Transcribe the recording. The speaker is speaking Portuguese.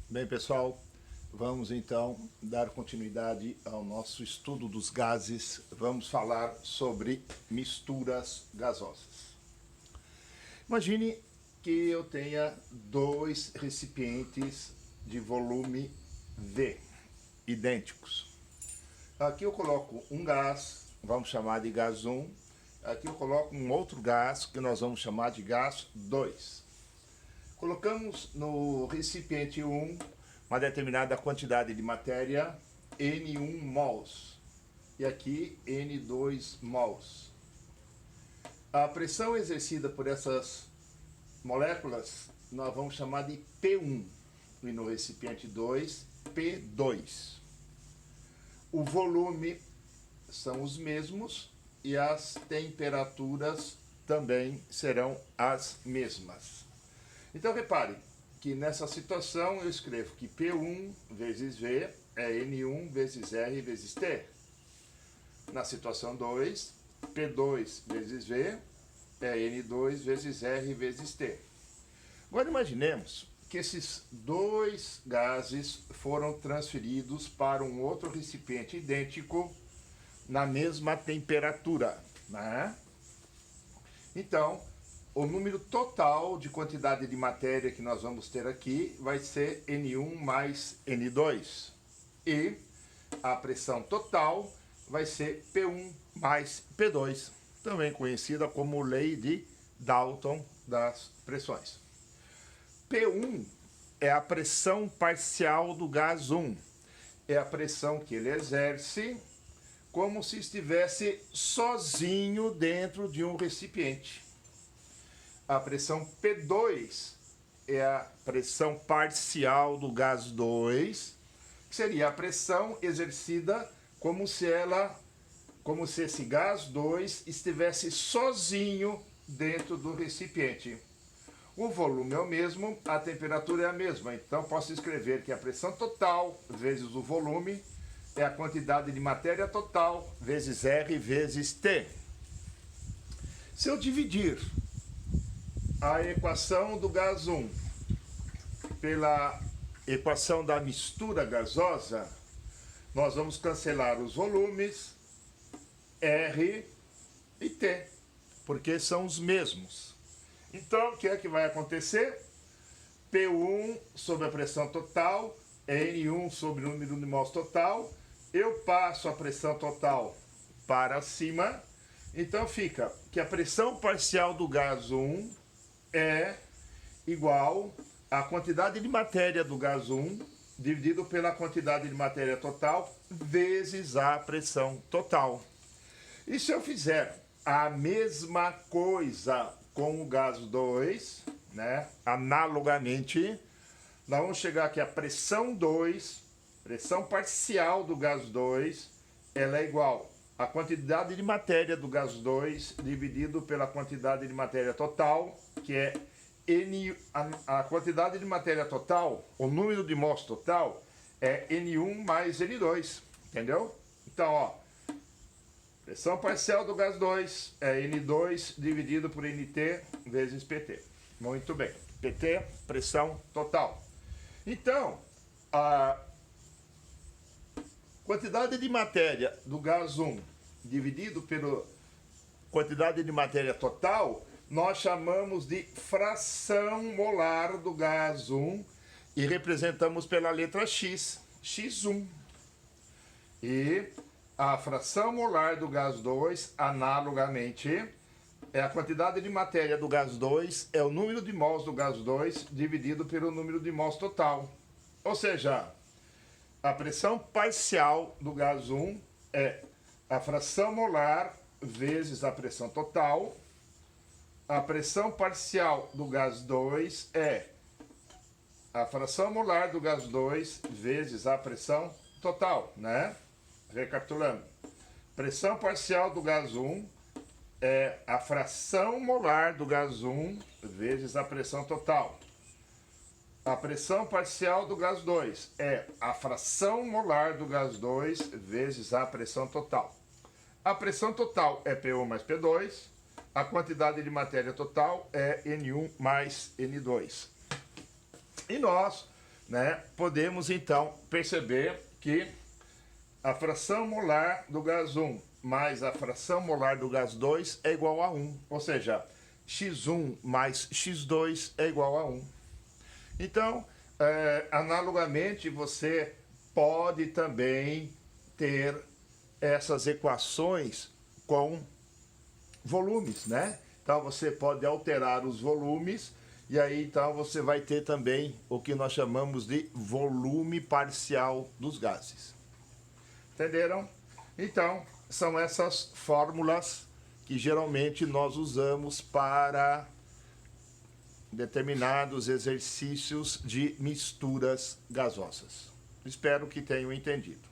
Bem, pessoal, vamos então dar continuidade ao nosso estudo dos gases. Vamos falar sobre misturas gasosas. Imagine que eu tenha dois recipientes de volume V, idênticos. Aqui eu coloco um gás, vamos chamar de gás 1. Aqui eu coloco um outro gás, que nós vamos chamar de gás 2. Colocamos no recipiente 1 uma determinada quantidade de matéria, N1 mols, e aqui N2 mols. A pressão exercida por essas moléculas nós vamos chamar de P1, e no recipiente 2, P2. O volume são os mesmos e as temperaturas também serão as mesmas. Então repare que nessa situação eu escrevo que P1 vezes V é N1 vezes R vezes T. Na situação 2, P2 vezes V é N2 vezes R vezes T. Agora imaginemos que esses dois gases foram transferidos para um outro recipiente idêntico na mesma temperatura, né? Então, o número total de quantidade de matéria que nós vamos ter aqui vai ser N1 mais N2. E a pressão total vai ser P1 mais P2, também conhecida como lei de Dalton das pressões. P1 é a pressão parcial do gás 1. É a pressão que ele exerce como se estivesse sozinho dentro de um recipiente. A pressão P2 é a pressão parcial do gás 2, que seria a pressão exercida como se esse gás 2 estivesse sozinho dentro do recipiente. O volume é o mesmo, a temperatura é a mesma, então posso escrever que a pressão total vezes o volume é a quantidade de matéria total vezes R vezes T. Se eu dividir a equação do gás 1 pela equação da mistura gasosa, nós vamos cancelar os volumes R e T, porque são os mesmos. Então, o que é que vai acontecer? P1 sobre a pressão total é N1 sobre o número de mols total. Eu passo a pressão total para cima, então fica que a pressão parcial do gás 1 é igual à quantidade de matéria do gás 1 dividido pela quantidade de matéria total vezes a pressão total. E se eu fizer a mesma coisa com o gás 2, né, analogamente, nós vamos chegar aqui a pressão 2, pressão parcial do gás 2, ela é igual à quantidade de matéria do gás 2 dividido pela quantidade de matéria total, que é a quantidade de matéria total, o número de mols total, é N1 mais N2, entendeu? Então, ó, pressão parcial do gás 2 é N2 dividido por NT vezes PT. Muito bem, PT, pressão total. Então, a quantidade de matéria do gás 1 dividido pela quantidade de matéria total, nós chamamos de fração molar do gás 1 e representamos pela letra X, X1. E a fração molar do gás 2, analogamente, é a quantidade de matéria do gás 2, é o número de mols do gás 2 dividido pelo número de mols total. Ou seja, a pressão parcial do gás 1 é a fração molar vezes a pressão total. A pressão parcial do gás 2 é a fração molar do gás 2 vezes a pressão total, né? Recapitulando. Pressão parcial do gás 1 é a fração molar do gás 1 vezes a pressão total. A pressão parcial do gás 2 é a fração molar do gás 2 vezes a pressão total. A pressão total é P1 mais P2. A quantidade de matéria total é N1 mais N2. E nós né, podemos então perceber que a fração molar do gás 1 mais a fração molar do gás 2 é igual a 1. Ou seja, X1 mais X2 é igual a 1. Então, analogamente, você pode também ter essas equações com volumes, né? Então, você pode alterar os volumes e aí, então, você vai ter também o que nós chamamos de volume parcial dos gases. Entenderam? Então, são essas fórmulas que geralmente nós usamos para determinados exercícios de misturas gasosas. Espero que tenham entendido.